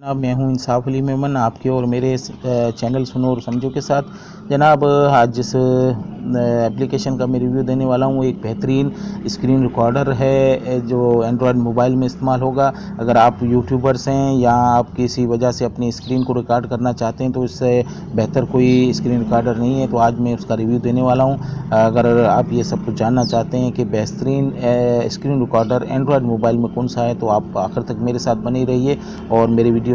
जनाब मैं हूं इंसाफ अली मेमन आपके और मेरे चैनल सुनो और समझो के साथ। जनाब आज जिस एप्लीकेशन का मैं रिव्यू देने वाला हूं वो एक बेहतरीन स्क्रीन रिकॉर्डर है जो एंड्रॉयड मोबाइल में इस्तेमाल होगा। अगर आप यूट्यूबर्स हैं या आप किसी वजह से अपनी स्क्रीन को रिकॉर्ड करना चाहते हैं तो इससे बेहतर कोई स्क्रीन रिकॉर्डर नहीं है, तो आज मैं उसका रिव्यू देने वाला हूं। अगर आप ये सब कुछ जानना चाहते हैं कि बेहतरीन स्क्रीन रिकॉर्डर एंड्रॉयड मोबाइल में कौन सा है तो आप आखिर तक मेरे साथ बने रहिए और मेरे वीडियो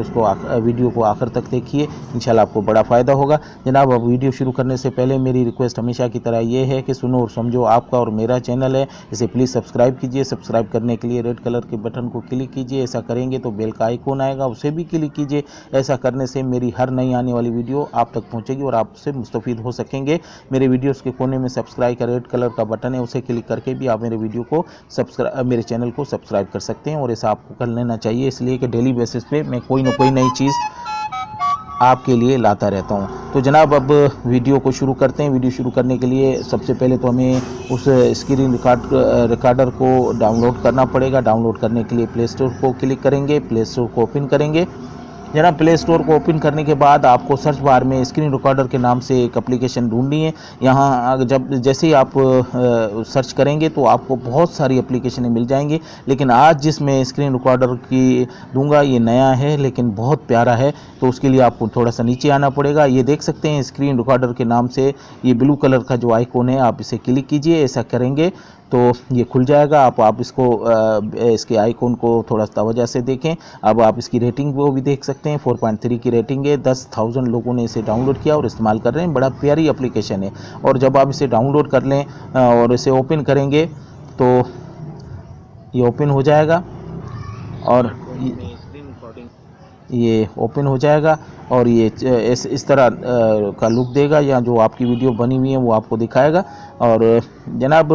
को आखिर तक देखिए, इंशाल्लाह आपको बड़ा फ़ायदा होगा। जनाब अब वीडियो शुरू करने से पहले मेरी रिक्वेस्ट हमेशा की तरह ये है कि सुनो और समझो आपका और मेरा चैनल है, इसे प्लीज़ सब्सक्राइब कीजिए। सब्सक्राइब करने के लिए रेड कलर के बटन को क्लिक कीजिए, ऐसा करेंगे तो बेल का आइकॉन आएगा उसे भी क्लिक कीजिए। ऐसा करने से मेरी हर नई आने वाली वीडियो आप तक पहुँचेगी और आप उससे मुस्तफ़ीद हो सकेंगे। मेरे वीडियोज़ के कोने में सब्सक्राइब का रेड कलर का बटन है, उसे क्लिक करके भी आप मेरे चैनल को सब्सक्राइब कर सकते हैं और ऐसा आपको कर लेना चाहिए, इसलिए कि डेली बेसिस पे मैं कोई ना कोई नई चीज़ आपके लिए लाता रहता हूं। तो जनाब अब वीडियो को शुरू करते हैं। वीडियो शुरू करने के लिए सबसे पहले तो हमें उस स्क्रीन रिकॉर्डर को डाउनलोड करना पड़ेगा। डाउनलोड करने के लिए प्ले स्टोर को क्लिक करेंगे, प्ले स्टोर को ओपन करेंगे। जनाब प्ले स्टोर को ओपन करने के बाद आपको सर्च बार में स्क्रीन रिकॉर्डर के नाम से एक एप्लीकेशन ढूंढनी है। यहाँ जैसे ही आप सर्च करेंगे तो आपको बहुत सारी एप्लीकेशनें मिल जाएंगी, लेकिन आज जिस मैं स्क्रीन रिकॉर्डर की दूंगा ये नया है लेकिन बहुत प्यारा है, तो उसके लिए आपको थोड़ा सा नीचे आना पड़ेगा। ये देख सकते हैं स्क्रीन रिकॉर्डर के नाम से ये ब्लू कलर का जो आइकॉन है आप इसे क्लिक कीजिए। ऐसा करेंगे तो ये खुल जाएगा। आप इसको इसके आइकॉन को थोड़ा तवज्जो से देखें। अब आप इसकी रेटिंग वो भी देख सकते हैं, 4.3 की रेटिंग है। 10,000 लोगों ने इसे डाउनलोड किया और इस्तेमाल कर रहे हैं। बड़ा प्यारी एप्लीकेशन है और जब आप इसे डाउनलोड कर लें और इसे ओपन करेंगे तो ये ओपन हो जाएगा और ये ओपन हो जाएगा और ये इस तरह का लुक देगा, या जो आपकी वीडियो बनी हुई है वो आपको दिखाएगा। और जनाब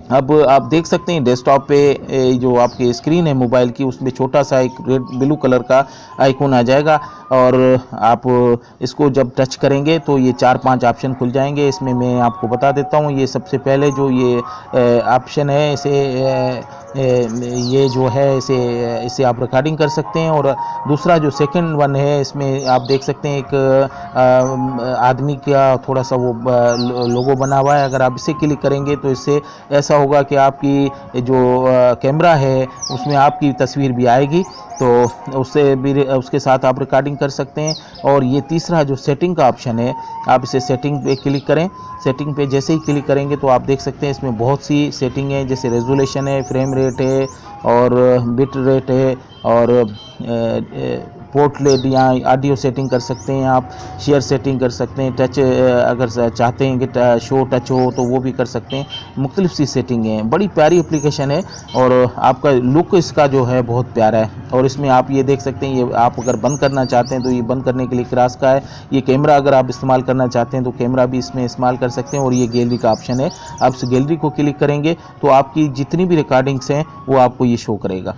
अब आप देख सकते हैं डेस्कटॉप पे जो आपकी स्क्रीन है मोबाइल की उसमें छोटा सा एक रेड ब्लू कलर का आइकॉन आ जाएगा और आप इसको जब टच करेंगे तो ये 4-5 ऑप्शन खुल जाएंगे। इसमें मैं आपको बता देता हूँ, ये सबसे पहले जो ये ऑप्शन है ये जो है इसे आप रिकॉर्डिंग कर सकते हैं। और दूसरा जो सेकंड वन है इसमें आप देख सकते हैं एक आदमी का थोड़ा सा वो लोगो बना हुआ है। अगर आप इसे क्लिक करेंगे तो इससे ऐसा होगा कि आपकी जो कैमरा है उसमें आपकी तस्वीर भी आएगी, तो उसके साथ आप रिकॉर्डिंग कर सकते हैं। और ये तीसरा जो सेटिंग का ऑप्शन है आप इसे सेटिंग पे क्लिक करें। सेटिंग पे जैसे ही क्लिक करेंगे तो आप देख सकते हैं इसमें बहुत सी सेटिंग है, जैसे रेजोल्यूशन है, फ्रेम रेट है और बिट रेट है और पोर्टरेट या ऑडियो सेटिंग कर सकते हैं, आप शेयर सेटिंग कर सकते हैं, टच अगर चाहते हैं कि शो टच हो तो वो भी कर सकते हैं। मुख्तलिफ सी सेटिंग है, बड़ी प्यारी एप्लीकेशन है और आपका लुक इसका जो है बहुत प्यारा है। और इसमें आप ये देख सकते हैं, ये आप अगर बंद करना चाहते हैं तो ये बंद करने के लिए क्रॉस का है। ये कैमरा अगर आप इस्तेमाल करना चाहते हैं तो कैमरा भी इसमें इस्तेमाल कर सकते हैं। और ये गैलरी का ऑप्शन है, आप इस गैलरी को क्लिक करेंगे तो आपकी जितनी भी रिकॉर्डिंग्स हैं वो आपको ये शो करेगा।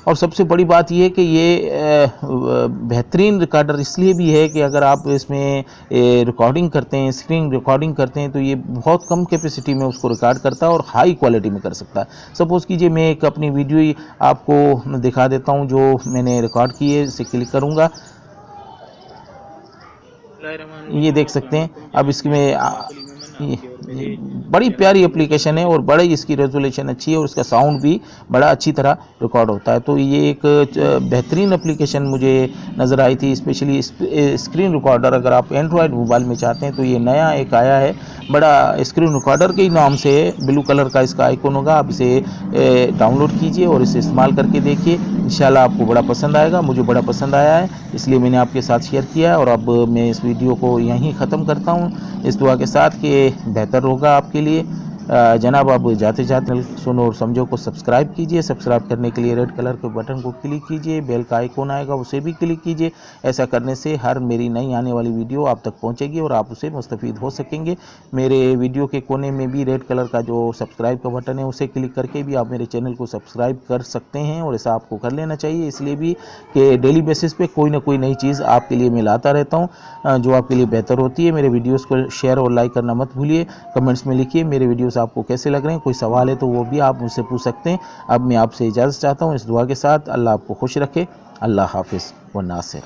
और सबसे बड़ी बात यह है कि ये बेहतरीन रिकॉर्डर इसलिए भी है कि अगर आप इसमें रिकॉर्डिंग करते हैं, स्क्रीन रिकॉर्डिंग करते हैं, तो ये बहुत कम कैपेसिटी में उसको रिकॉर्ड करता है और हाई क्वालिटी में कर सकता है। सपोज़ कीजिए मैं एक अपनी वीडियो ही आपको दिखा देता हूं जो मैंने रिकॉर्ड की है। इसे क्लिक करूंगा, ये देख सकते हैं। अब इसमें ये बड़ी प्यारी एप्लीकेशन है और बड़ी इसकी रेजोल्यूशन अच्छी है और इसका साउंड भी बड़ा अच्छी तरह रिकॉर्ड होता है। तो ये एक बेहतरीन एप्लीकेशन मुझे नज़र आई थी, स्पेशली स्क्रीन रिकॉर्डर। अगर आप एंड्रॉयड मोबाइल में चाहते हैं तो ये नया एक आया है, बड़ा स्क्रीन रिकॉर्डर के नाम से ब्लू कलर का इसका आइकॉन होगा। आप इसे डाउनलोड कीजिए और इसे इस्तेमाल करके देखिए, इंशाल्लाह आपको बड़ा पसंद आएगा। मुझे बड़ा पसंद आया है इसलिए मैंने आपके साथ शेयर किया है। और अब मैं इस वीडियो को यहीं ख़त्म करता हूँ इस दुआ के साथ कि बेहतर होगा आपके लिए। जनाब आप जाते जाते सुनो और समझो को सब्सक्राइब कीजिए। सब्सक्राइब करने के लिए रेड कलर के बटन को क्लिक कीजिए, बेल का आइकॉन आएगा उसे भी क्लिक कीजिए। ऐसा करने से हर मेरी नई आने वाली वीडियो आप तक पहुंचेगी और आप उसे मुस्तफ़ीद हो सकेंगे। मेरे वीडियो के कोने में भी रेड कलर का जो सब्सक्राइब का बटन है उसे क्लिक करके भी आप मेरे चैनल को सब्सक्राइब कर सकते हैं और ऐसा आपको कर लेना चाहिए, इसलिए भी कि डेली बेसिस पे कोई ना कोई नई चीज़ आपके लिए मैं लाता रहता हूँ जो आपके लिए बेहतर होती है। मेरे वीडियोज़ को शेयर और लाइक करना मत भूलिए। कमेंट्स में लिखिए मेरे वीडियोज़ वीडियोज़ आपको कैसे लग रहे हैं, कोई सवाल है तो वो भी आप मुझसे पूछ सकते हैं। अब मैं आपसे इजाज़त चाहता हूँ इस दुआ के साथ, अल्लाह आपको खुश रखे। अल्लाह हाफिज़ व नासिर।